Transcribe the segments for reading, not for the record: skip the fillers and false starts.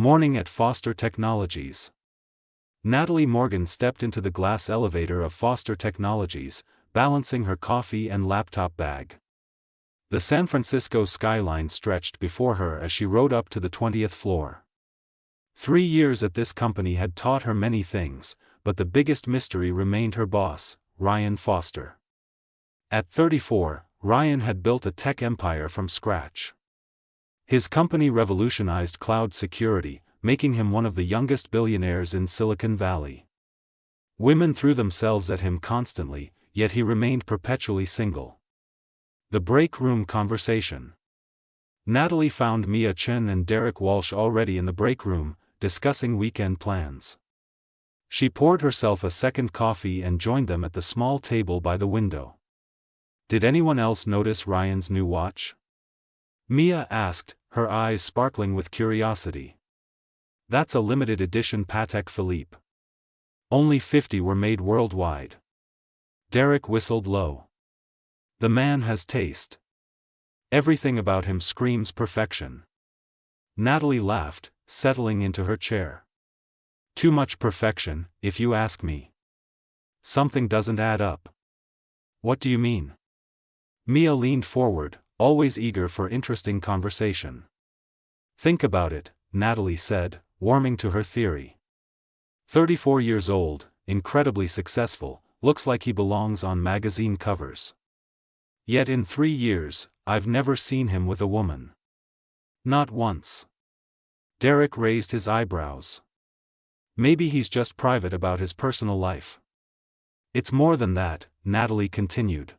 Morning at Foster Technologies. Natalie Morgan stepped into the glass elevator of Foster Technologies, balancing her coffee and laptop bag. The San Francisco skyline stretched before her as she rode up to the 20th floor. 3 years at this company had taught her many things, but the biggest mystery remained her boss, Ryan Foster. At 34, Ryan had built a tech empire from scratch. His company revolutionized cloud security, making him one of the youngest billionaires in Silicon Valley. Women threw themselves at him constantly, yet he remained perpetually single. The break room conversation. Natalie found Mia Chen and Derek Walsh already in the break room, discussing weekend plans. She poured herself a second coffee and joined them at the small table by the window. Did anyone else notice Ryan's new watch? Mia asked, her eyes sparkling with curiosity. That's a limited edition Patek Philippe. Only 50 were made worldwide. Derek whistled low. The man has taste. Everything about him screams perfection. Natalie laughed, settling into her chair. Too much perfection, if you ask me. Something doesn't add up. What do you mean? Mia leaned forward, always eager for interesting conversation. Think about it, Natalie said, warming to her theory. 34 years old, incredibly successful, looks like he belongs on magazine covers. Yet in 3 years, I've never seen him with a woman. Not once. Derek raised his eyebrows. Maybe he's just private about his personal life. It's more than that, Natalie continued.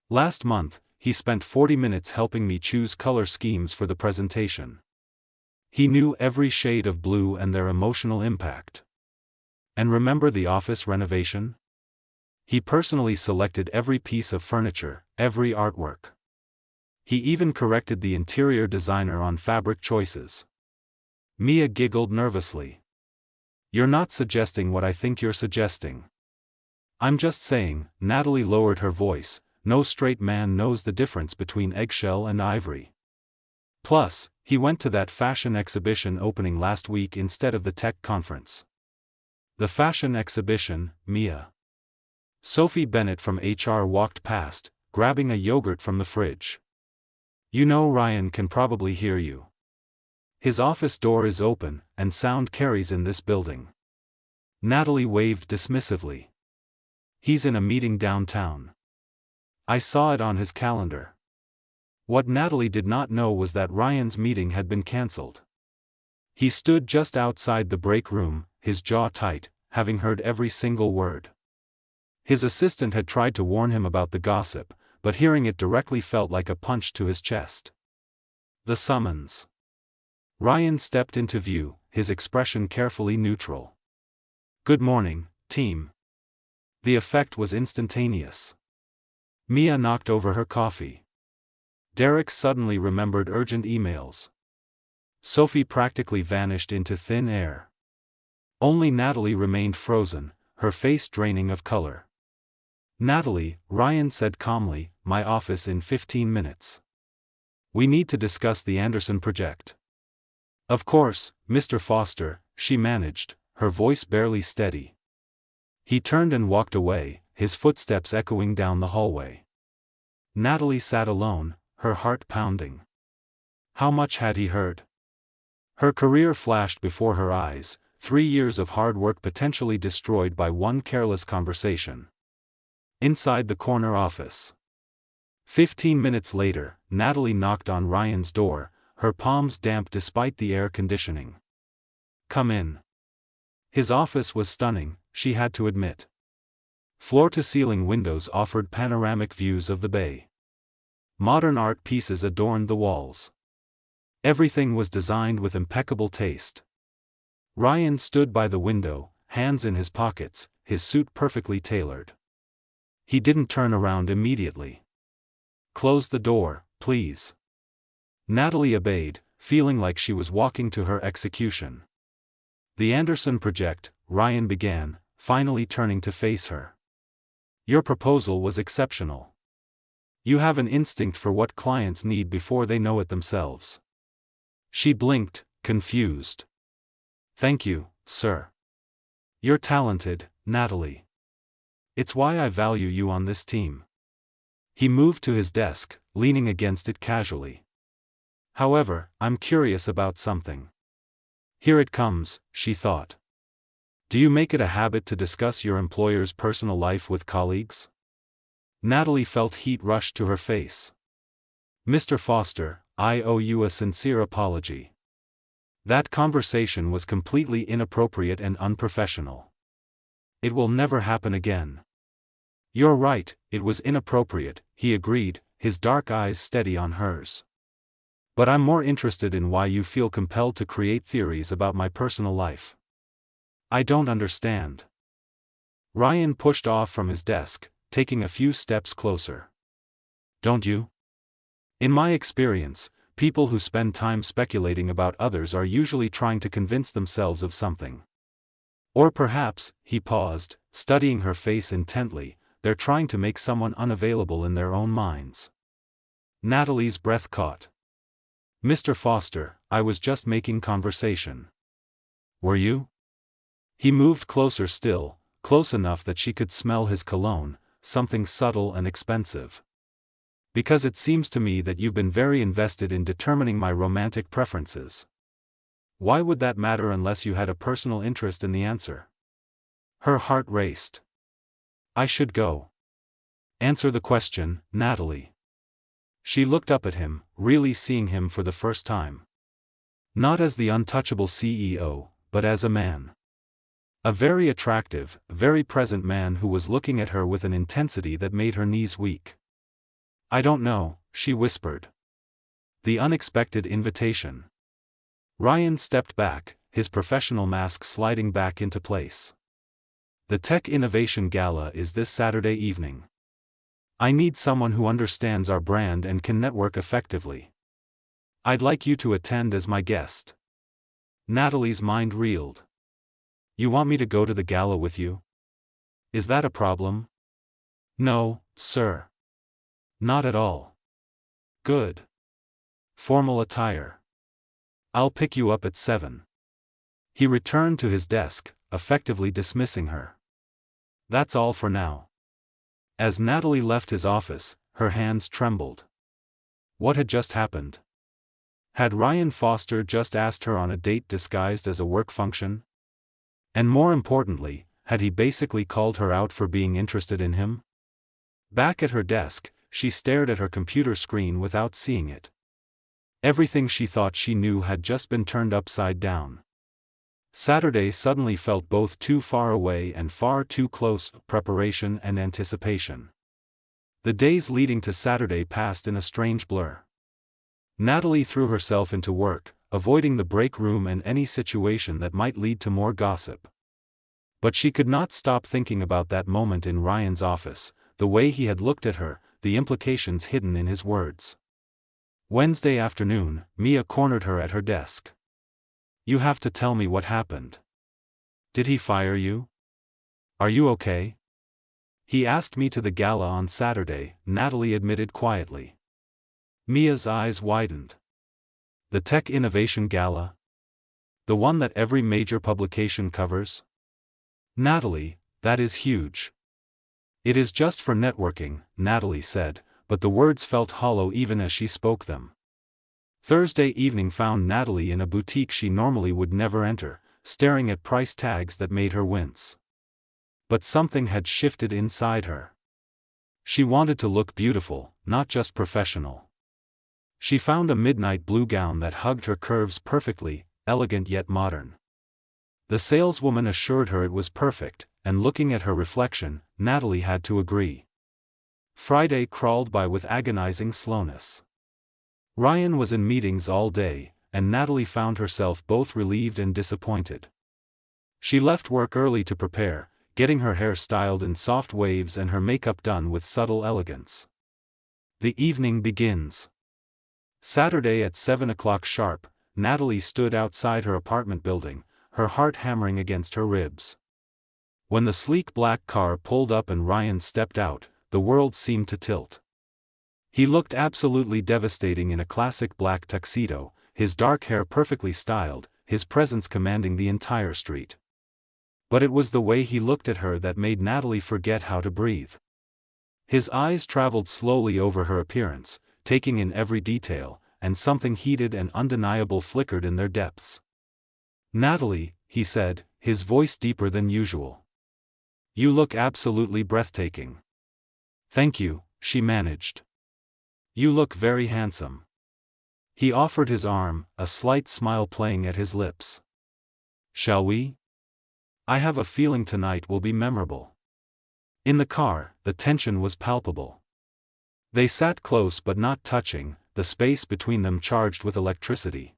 Last month, he spent 40 minutes helping me choose color schemes for the presentation. He knew every shade of blue and their emotional impact. And remember the office renovation? He personally selected every piece of furniture, every artwork. He even corrected the interior designer on fabric choices. Mia giggled nervously. You're not suggesting what I think you're suggesting. I'm just saying, Natalie lowered her voice, no straight man knows the difference between eggshell and ivory. Plus, he went to that fashion exhibition opening last week instead of the tech conference. The fashion exhibition, Mia. Sophie Bennett from HR walked past, grabbing a yogurt from the fridge. You know Ryan can probably hear you. His office door is open, and sound carries in this building. Natalie waved dismissively. He's in a meeting downtown. I saw it on his calendar. What Natalie did not know was that Ryan's meeting had been cancelled. He stood just outside the break room, his jaw tight, having heard every single word. His assistant had tried to warn him about the gossip, but hearing it directly felt like a punch to his chest. The summons. Ryan stepped into view, his expression carefully neutral. Good morning, team. The effect was instantaneous. Mia knocked over her coffee. Derek suddenly remembered urgent emails. Sophie practically vanished into thin air. Only Natalie remained frozen, her face draining of color. Natalie, Ryan said calmly, my office in 15 minutes. We need to discuss the Anderson project. Of course, Mr. Foster, she managed, her voice barely steady. He turned and walked away, his footsteps echoing down the hallway. Natalie sat alone, her heart pounding. How much had he heard? Her career flashed before her eyes, 3 years of hard work potentially destroyed by one careless conversation. Inside the corner office. 15 minutes later, Natalie knocked on Ryan's door, her palms damp despite the air conditioning. Come in. His office was stunning, she had to admit. Floor-to-ceiling windows offered panoramic views of the bay. Modern art pieces adorned the walls. Everything was designed with impeccable taste. Ryan stood by the window, hands in his pockets, his suit perfectly tailored. He didn't turn around immediately. Close the door, please. Natalie obeyed, feeling like she was walking to her execution. The Anderson project, Ryan began, finally turning to face her. Your proposal was exceptional. You have an instinct for what clients need before they know it themselves. She blinked, confused. "Thank you, sir. You're talented, Natalie. It's why I value you on this team." He moved to his desk, leaning against it casually. "However, I'm curious about something." Here it comes, she thought. "Do you make it a habit to discuss your employer's personal life with colleagues?" Natalie felt heat rush to her face. "Mr. Foster, I owe you a sincere apology. That conversation was completely inappropriate and unprofessional. It will never happen again." "You're right, it was inappropriate," he agreed, his dark eyes steady on hers. "But I'm more interested in why you feel compelled to create theories about my personal life. I don't understand." Ryan pushed off from his desk, taking a few steps closer. "Don't you? In my experience, people who spend time speculating about others are usually trying to convince themselves of something. Or perhaps," he paused, studying her face intently, "they're trying to make someone unavailable in their own minds." Natalie's breath caught. "Mr. Foster, I was just making conversation." "Were you?" He moved closer still, close enough that she could smell his cologne, something subtle and expensive. "Because it seems to me that you've been very invested in determining my romantic preferences." "Why would that matter unless you had a personal interest in the answer?" Her heart raced. "I should go. Answer the question, Natalie." She looked up at him, really seeing him for the first time. Not as the untouchable CEO, but as a man. A very attractive, very present man who was looking at her with an intensity that made her knees weak. "I don't know," she whispered. The unexpected invitation. Ryan stepped back, his professional mask sliding back into place. "The Tech Innovation Gala is this Saturday evening. I need someone who understands our brand and can network effectively. I'd like you to attend as my guest." Natalie's mind reeled. "You want me to go to the gala with you? Is that a problem?" "No, sir. Not at all." "Good. Formal attire. I'll pick you up at 7. He returned to his desk, effectively dismissing her. "That's all for now." As Natalie left his office, her hands trembled. What had just happened? Had Ryan Foster just asked her on a date disguised as a work function? And more importantly, had he basically called her out for being interested in him? Back at her desk, she stared at her computer screen without seeing it. Everything she thought she knew had just been turned upside down. Saturday suddenly felt both too far away and far too close, preparation and anticipation. The days leading to Saturday passed in a strange blur. Natalie threw herself into work, avoiding the break room and any situation that might lead to more gossip. But she could not stop thinking about that moment in Ryan's office, the way he had looked at her, the implications hidden in his words. Wednesday afternoon, Mia cornered her at her desk. "You have to tell me what happened. Did he fire you? Are you okay?" "He asked me to the gala on Saturday," Natalie admitted quietly. Mia's eyes widened. "The Tech Innovation Gala? The one that every major publication covers?" "Natalie, that is huge." "It is just for networking," Natalie said, but the words felt hollow even as she spoke them. Thursday evening found Natalie in a boutique she normally would never enter, staring at price tags that made her wince. But something had shifted inside her. She wanted to look beautiful, not just professional. She found a midnight blue gown that hugged her curves perfectly, elegant yet modern. The saleswoman assured her it was perfect, and looking at her reflection, Natalie had to agree. Friday crawled by with agonizing slowness. Ryan was in meetings all day, and Natalie found herself both relieved and disappointed. She left work early to prepare, getting her hair styled in soft waves and her makeup done with subtle elegance. The evening begins. Saturday at 7 o'clock sharp, Natalie stood outside her apartment building, her heart hammering against her ribs. When the sleek black car pulled up and Ryan stepped out, the world seemed to tilt. He looked absolutely devastating in a classic black tuxedo, his dark hair perfectly styled, his presence commanding the entire street. But it was the way he looked at her that made Natalie forget how to breathe. His eyes traveled slowly over her appearance, taking in every detail, and something heated and undeniable flickered in their depths. "Natalie," he said, his voice deeper than usual. "You look absolutely breathtaking." "Thank you," she managed. "You look very handsome." He offered his arm, a slight smile playing at his lips. "Shall we? I have a feeling tonight will be memorable." In the car, the tension was palpable. They sat close but not touching, the space between them charged with electricity.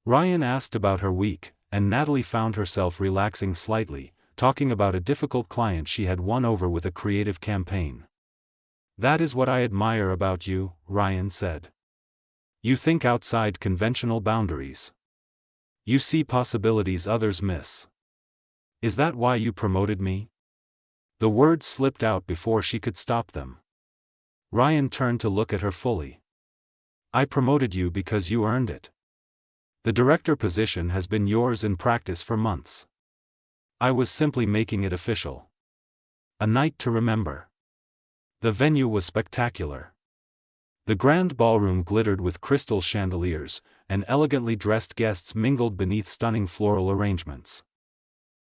Ryan asked about her week, and Natalie found herself relaxing slightly, talking about a difficult client she had won over with a creative campaign. "That is what I admire about you," Ryan said. "You think outside conventional boundaries. You see possibilities others miss. Is that why you promoted me?" The words slipped out before she could stop them. Ryan turned to look at her fully. "I promoted you because you earned it. The director position has been yours in practice for months. I was simply making it official. A night to remember." The venue was spectacular. The grand ballroom glittered with crystal chandeliers, and elegantly dressed guests mingled beneath stunning floral arrangements.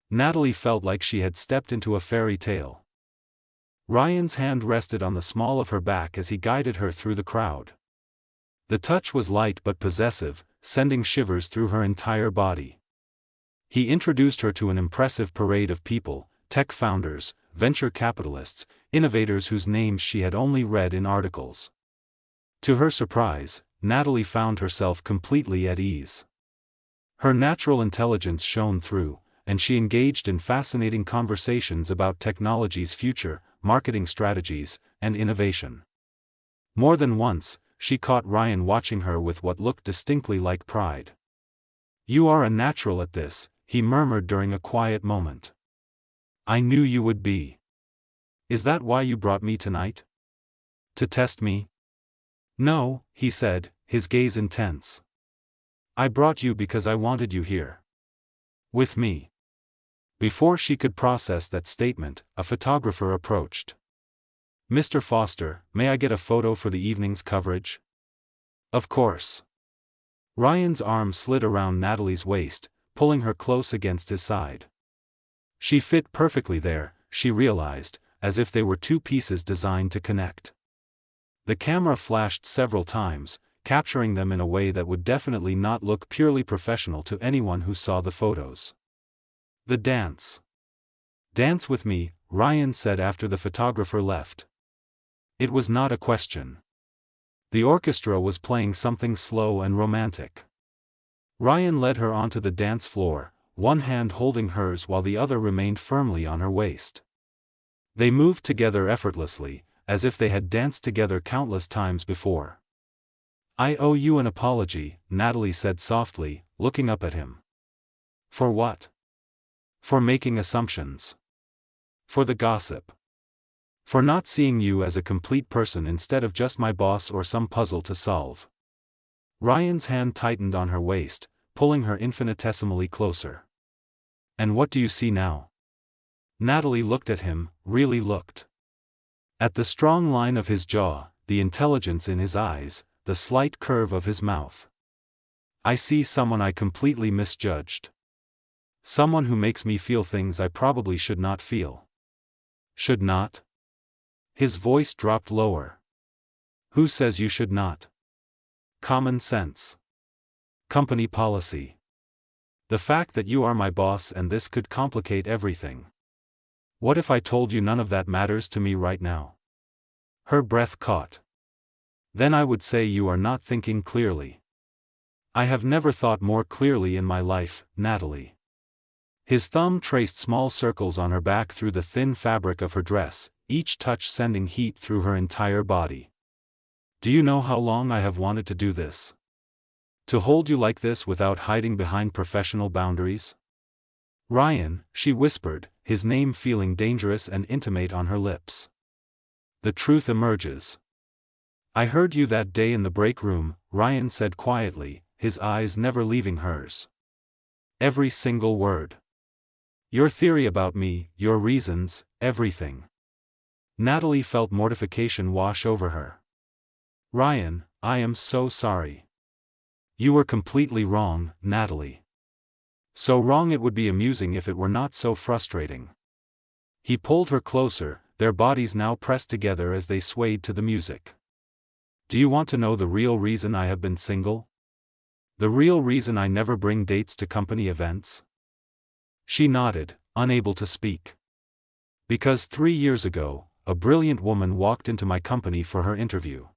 Natalie felt like she had stepped into a fairy tale. Ryan's hand rested on the small of her back as he guided her through the crowd. The touch was light but possessive, sending shivers through her entire body. He introduced her to an impressive parade of people, tech founders, venture capitalists, innovators whose names she had only read in articles. To her surprise, Natalie found herself completely at ease. Her natural intelligence shone through, and she engaged in fascinating conversations about technology's future, marketing strategies, and innovation. More than once, she caught Ryan watching her with what looked distinctly like pride. "You are a natural at this," he murmured during a quiet moment. "I knew you would be. Is that why you brought me tonight? To test me?" "No," he said, his gaze intense. "I brought you because I wanted you here. With me." Before she could process that statement, a photographer approached. "Mr. Foster, may I get a photo for the evening's coverage?" "Of course." Ryan's arm slid around Natalie's waist, pulling her close against his side. She fit perfectly there, she realized, as if they were two pieces designed to connect. The camera flashed several times, capturing them in a way that would definitely not look purely professional to anyone who saw the photos. "The dance. Dance with me," Ryan said after the photographer left. It was not a question. The orchestra was playing something slow and romantic. Ryan led her onto the dance floor, one hand holding hers while the other remained firmly on her waist. They moved together effortlessly, as if they had danced together countless times before. "I owe you an apology," Natalie said softly, looking up at him. "For what?" "For making assumptions. For the gossip. For not seeing you as a complete person instead of just my boss or some puzzle to solve." Ryan's hand tightened on her waist, pulling her infinitesimally closer. "And what do you see now?" Natalie looked at him, really looked. At the strong line of his jaw, the intelligence in his eyes, the slight curve of his mouth. "I see someone I completely misjudged. Someone who makes me feel things I probably should not feel." "Should not?" His voice dropped lower. "Who says you should not? Common sense. Company policy. The fact that you are my boss and this could complicate everything. What if I told you none of that matters to me right now?" Her breath caught. "Then I would say you are not thinking clearly." "I have never thought more clearly in my life, Natalie." His thumb traced small circles on her back through the thin fabric of her dress, each touch sending heat through her entire body. "Do you know how long I have wanted to do this? To hold you like this without hiding behind professional boundaries?" "Ryan," she whispered, his name feeling dangerous and intimate on her lips. "The truth emerges." "I heard you that day in the break room," Ryan said quietly, his eyes never leaving hers. Every single word. Your theory about me, your reasons, everything. Natalie felt mortification wash over her. Ryan, I am so sorry. You were completely wrong, Natalie. So wrong it would be amusing if it were not so frustrating. He pulled her closer, their bodies now pressed together as they swayed to the music. Do you want to know the real reason I have been single? The real reason I never bring dates to company events? She nodded, unable to speak. Because 3 years ago, a brilliant woman walked into my company for her interview.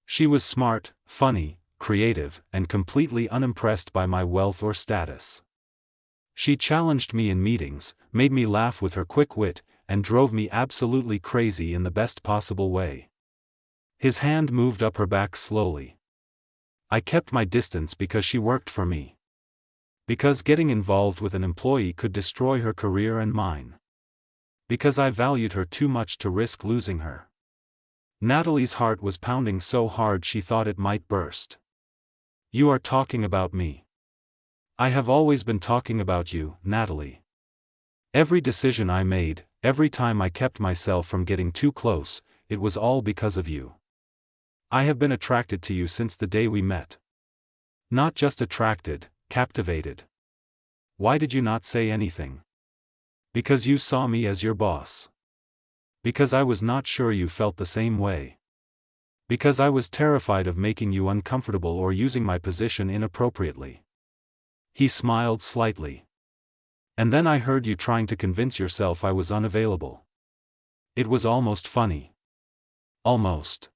She was smart, funny, creative, and completely unimpressed by my wealth or status. She challenged me in meetings, made me laugh with her quick wit, and drove me absolutely crazy in the best possible way. His hand moved up her back slowly. I kept my distance because she worked for me. Because getting involved with an employee could destroy her career and mine. Because I valued her too much to risk losing her. Natalie's heart was pounding so hard she thought it might burst. You are talking about me. I have always been talking about you, Natalie. Every decision I made, every time I kept myself from getting too close, it was all because of you. I have been attracted to you since the day we met. Not just attracted, captivated. Why did you not say anything? Because you saw me as your boss. Because I was not sure you felt the same way. Because I was terrified of making you uncomfortable or using my position inappropriately. He smiled slightly. And then I heard you trying to convince yourself I was unavailable. It was almost funny. Almost.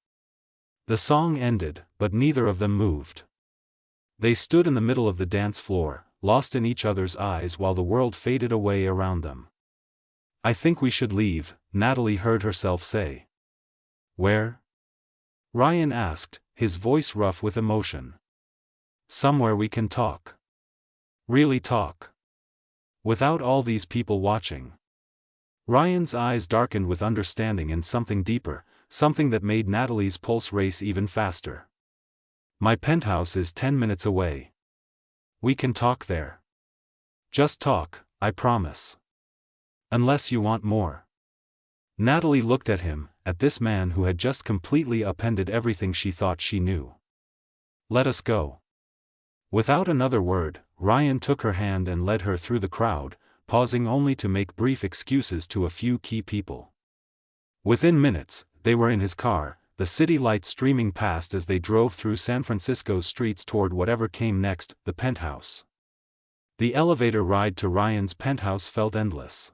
The song ended, but neither of them moved. They stood in the middle of the dance floor, lost in each other's eyes while the world faded away around them. I think we should leave, Natalie heard herself say. Where? Ryan asked, his voice rough with emotion. Somewhere we can talk. Really talk. Without all these people watching. Ryan's eyes darkened with understanding and something deeper, something that made Natalie's pulse race even faster. My penthouse is 10 minutes away. We can talk there. Just talk, I promise. Unless you want more. Natalie looked at him, at this man who had just completely upended everything she thought she knew. Let us go. Without another word, Ryan took her hand and led her through the crowd, pausing only to make brief excuses to a few key people. Within minutes, they were in his car, the city lights streaming past as they drove through San Francisco's streets toward whatever came next, the penthouse. The elevator ride to Ryan's penthouse felt endless.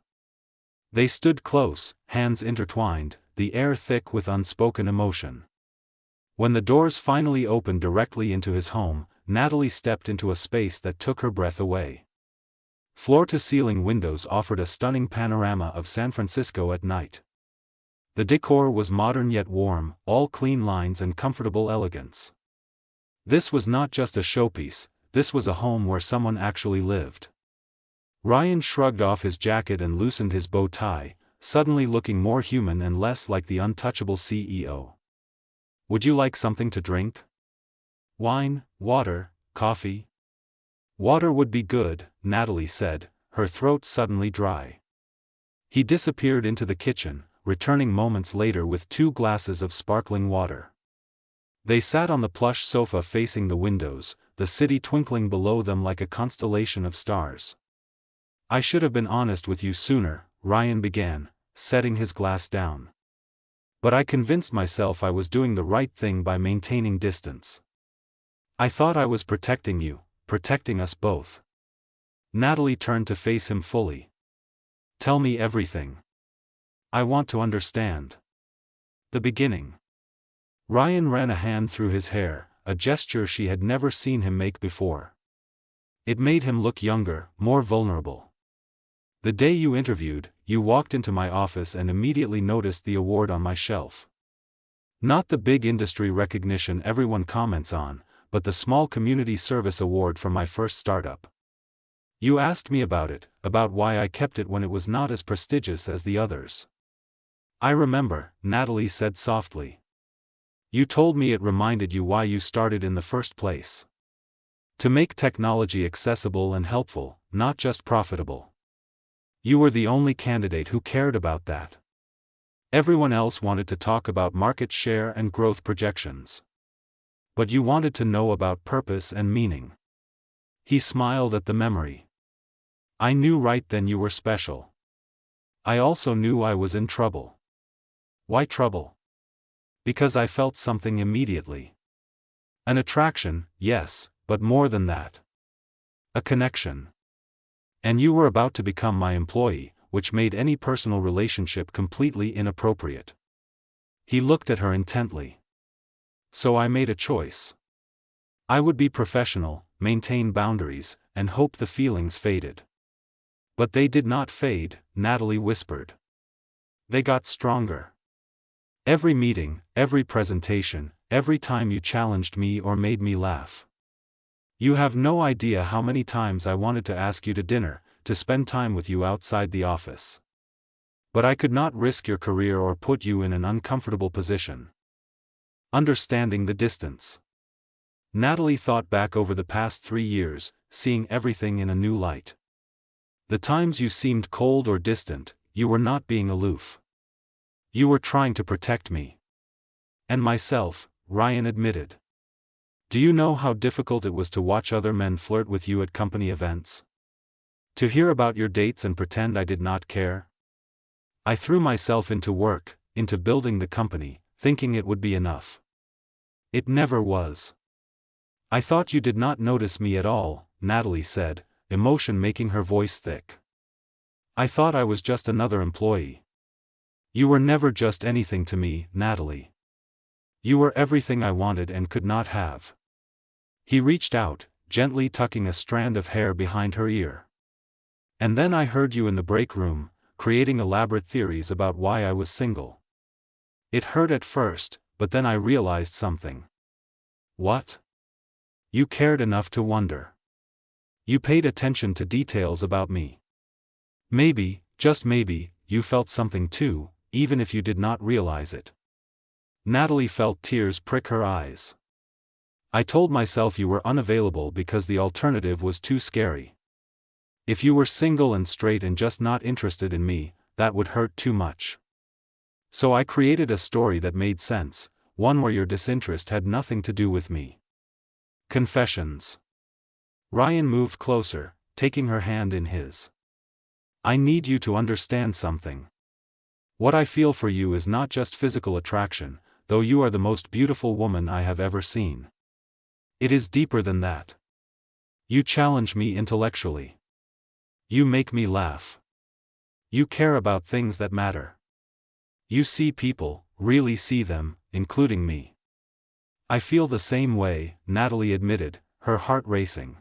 They stood close, hands intertwined, the air thick with unspoken emotion. When the doors finally opened directly into his home, Natalie stepped into a space that took her breath away. Floor-to-ceiling windows offered a stunning panorama of San Francisco at night. The decor was modern yet warm, all clean lines and comfortable elegance. This was not just a showpiece, this was a home where someone actually lived. Ryan shrugged off his jacket and loosened his bow tie, suddenly looking more human and less like the untouchable CEO. Would you like something to drink? Wine, water, coffee? Water would be good, Natalie said, her throat suddenly dry. He disappeared into the kitchen, returning moments later with 2 glasses of sparkling water. They sat on the plush sofa facing the windows, the city twinkling below them like a constellation of stars. I should have been honest with you sooner, Ryan began, setting his glass down. But I convinced myself I was doing the right thing by maintaining distance. I thought I was protecting you, protecting us both. Natalie turned to face him fully. Tell me everything. I want to understand. The beginning. Ryan ran a hand through his hair, a gesture she had never seen him make before. It made him look younger, more vulnerable. The day you interviewed, you walked into my office and immediately noticed the award on my shelf. Not the big industry recognition everyone comments on, but the small community service award from my first startup. You asked me about it, about why I kept it when it was not as prestigious as the others. I remember, Natalie said softly. You told me it reminded you why you started in the first place. To make technology accessible and helpful, not just profitable. You were the only candidate who cared about that. Everyone else wanted to talk about market share and growth projections. But you wanted to know about purpose and meaning. He smiled at the memory. I knew right then you were special. I also knew I was in trouble. Why trouble? Because I felt something immediately. An attraction, yes, but more than that. A connection. And you were about to become my employee, which made any personal relationship completely inappropriate. He looked at her intently. So I made a choice. I would be professional, maintain boundaries, and hope the feelings faded. But they did not fade, Natalie whispered. They got stronger. Every meeting, every presentation, every time you challenged me or made me laugh. You have no idea how many times I wanted to ask you to dinner, to spend time with you outside the office. But I could not risk your career or put you in an uncomfortable position. Understanding the distance. Natalie thought back over the past 3 years, seeing everything in a new light. The times you seemed cold or distant, you were not being aloof. You were trying to protect me. And myself, Ryan admitted. Do you know how difficult it was to watch other men flirt with you at company events? To hear about your dates and pretend I did not care? I threw myself into work, into building the company, thinking it would be enough. It never was. I thought you did not notice me at all, Natalie said, emotion making her voice thick. I thought I was just another employee. You were never just anything to me, Natalie. You were everything I wanted and could not have. He reached out, gently tucking a strand of hair behind her ear. And then I heard you in the break room, creating elaborate theories about why I was single. It hurt at first, but then I realized something. What? You cared enough to wonder. You paid attention to details about me. Maybe, just maybe, you felt something too, even if you did not realize it. Natalie felt tears prick her eyes. I told myself you were unavailable because the alternative was too scary. If you were single and straight and just not interested in me, that would hurt too much. So I created a story that made sense, one where your disinterest had nothing to do with me. Confessions. Ryan moved closer, taking her hand in his. I need you to understand something. What I feel for you is not just physical attraction, though you are the most beautiful woman I have ever seen. It is deeper than that. You challenge me intellectually. You make me laugh. You care about things that matter. You see people, really see them, including me. I feel the same way, Natalie admitted, her heart racing.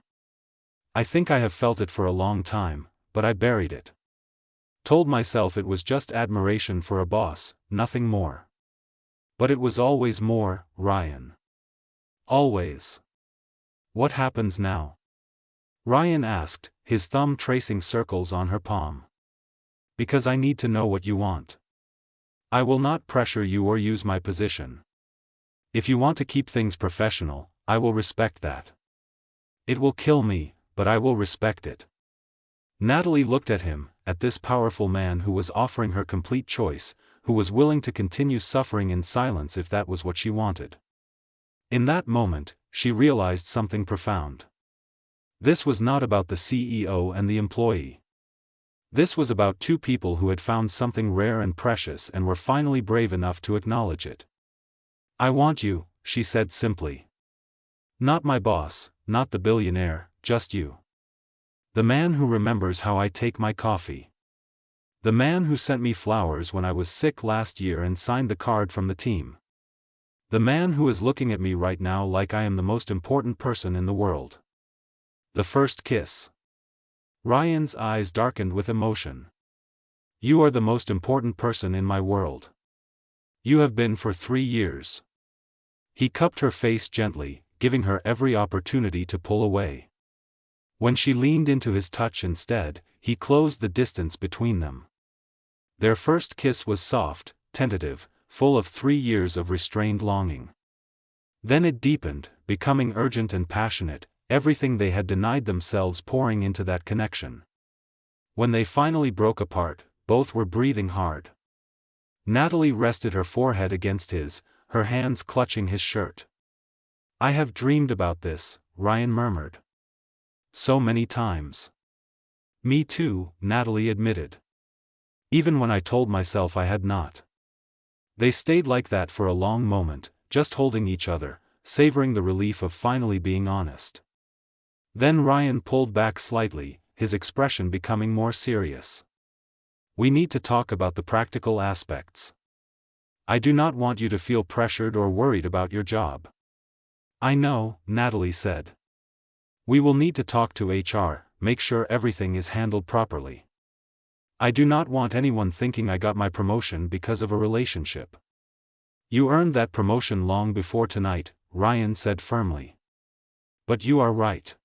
I think I have felt it for a long time, but I buried it. Told myself it was just admiration for a boss, nothing more. But it was always more, Ryan. Always. What happens now? Ryan asked, his thumb tracing circles on her palm. Because I need to know what you want. I will not pressure you or use my position. If you want to keep things professional, I will respect that. It will kill me, but I will respect it. Natalie looked at him, at this powerful man who was offering her complete choice, who was willing to continue suffering in silence if that was what she wanted. In that moment, she realized something profound. This was not about the CEO and the employee. This was about two people who had found something rare and precious and were finally brave enough to acknowledge it. I want you, she said simply. Not my boss, not the billionaire, just you. The man who remembers how I take my coffee. The man who sent me flowers when I was sick last year and signed the card from the team. The man who is looking at me right now like I am the most important person in the world. The first kiss. Ryan's eyes darkened with emotion. You are the most important person in my world. You have been for 3 years. He cupped her face gently, giving her every opportunity to pull away. When she leaned into his touch instead, he closed the distance between them. Their first kiss was soft, tentative, full of 3 years of restrained longing. Then it deepened, becoming urgent and passionate, everything they had denied themselves pouring into that connection. When they finally broke apart, both were breathing hard. Natalie rested her forehead against his, her hands clutching his shirt. "I have dreamed about this," Ryan murmured. "So many times." "Me too," Natalie admitted. "Even when I told myself I had not." They stayed like that for a long moment, just holding each other, savoring the relief of finally being honest. Then Ryan pulled back slightly, his expression becoming more serious. "We need to talk about the practical aspects. I do not want you to feel pressured or worried about your job." "I know," Natalie said. "We will need to talk to HR, make sure everything is handled properly. I do not want anyone thinking I got my promotion because of a relationship." "You earned that promotion long before tonight," Ryan said firmly. "But you are right.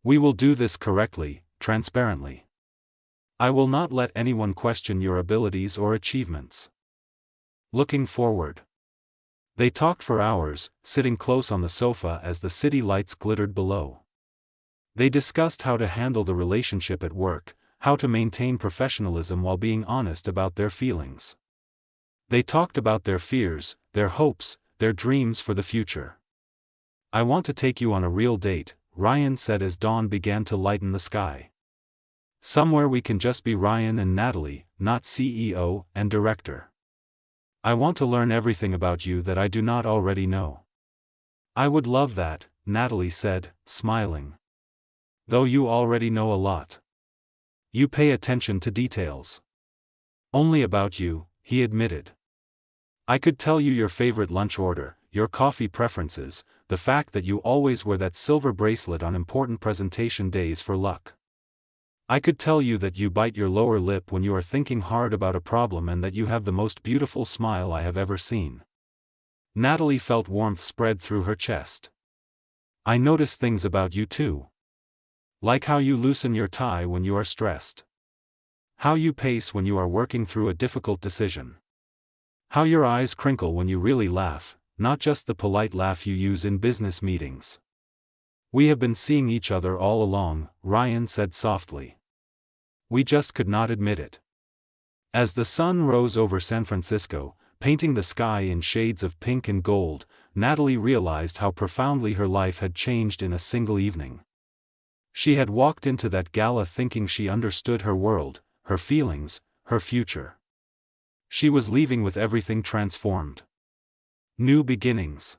We will do this correctly, transparently. I will not let anyone question your abilities or achievements." Looking forward. They talked for hours, sitting close on the sofa as the city lights glittered below. They discussed how to handle the relationship at work, how to maintain professionalism while being honest about their feelings. They talked about their fears, their hopes, their dreams for the future. "I want to take you on a real date," Ryan said as dawn began to lighten the sky. "Somewhere we can just be Ryan and Natalie, not CEO and director. I want to learn everything about you that I do not already know." "I would love that," Natalie said, smiling. "Though you already know a lot. You pay attention to details." "Only about you," he admitted. "I could tell you your favorite lunch order, your coffee preferences, the fact that you always wear that silver bracelet on important presentation days for luck. I could tell you that you bite your lower lip when you are thinking hard about a problem and that you have the most beautiful smile I have ever seen." Natalie felt warmth spread through her chest. "I notice things about you too. Like how you loosen your tie when you are stressed. How you pace when you are working through a difficult decision. How your eyes crinkle when you really laugh, not just the polite laugh you use in business meetings." "We have been seeing each other all along," Ryan said softly. "We just could not admit it." As the sun rose over San Francisco, painting the sky in shades of pink and gold, Natalie realized how profoundly her life had changed in a single evening. She had walked into that gala thinking she understood her world, her feelings, her future. She was leaving with everything transformed. New beginnings.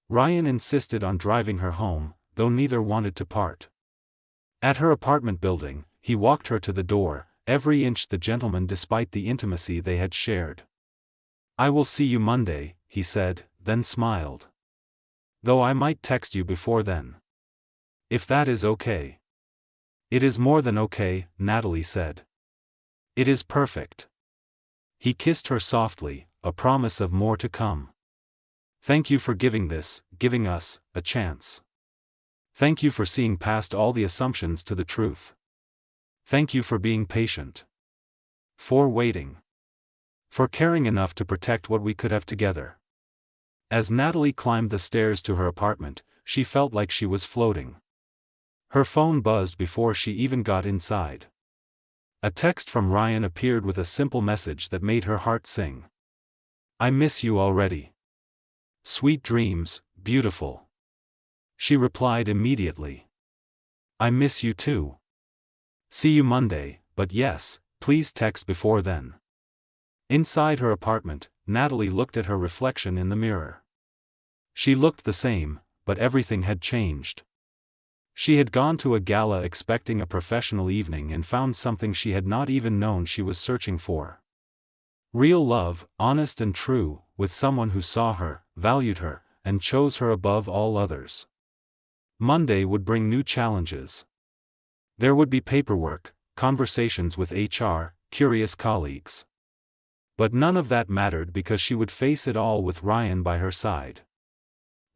Ryan insisted on driving her home, though neither wanted to part. At her apartment building, he walked her to the door, every inch the gentleman despite the intimacy they had shared. "I will see you Monday," he said, then smiled. "Though I might text you before then. If that is okay." "It is more than okay," Natalie said. "It is perfect." He kissed her softly, a promise of more to come. "Thank you for giving us, a chance. Thank you for seeing past all the assumptions to the truth. Thank you for being patient. For waiting. For caring enough to protect what we could have together." As Natalie climbed the stairs to her apartment, she felt like she was floating. Her phone buzzed before she even got inside. A text from Ryan appeared with a simple message that made her heart sing. "I miss you already. Sweet dreams, beautiful." She replied immediately. "I miss you too. See you Monday, but yes, please text before then." Inside her apartment, Natalie looked at her reflection in the mirror. She looked the same, but everything had changed. She had gone to a gala expecting a professional evening and found something she had not even known she was searching for. Real love, honest and true, with someone who saw her, valued her, and chose her above all others. Monday would bring new challenges. There would be paperwork, conversations with HR, curious colleagues. But none of that mattered because she would face it all with Ryan by her side.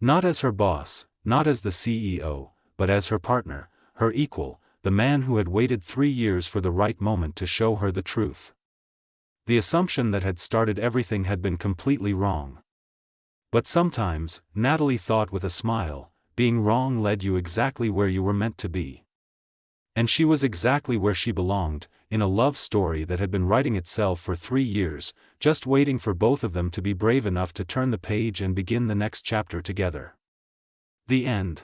Not as her boss, not as the CEO, but as her partner, her equal, the man who had waited 3 years for the right moment to show her the truth. The assumption that had started everything had been completely wrong. But sometimes, Natalie thought with a smile, being wrong led you exactly where you were meant to be. And she was exactly where she belonged, in a love story that had been writing itself for 3 years, just waiting for both of them to be brave enough to turn the page and begin the next chapter together. The end.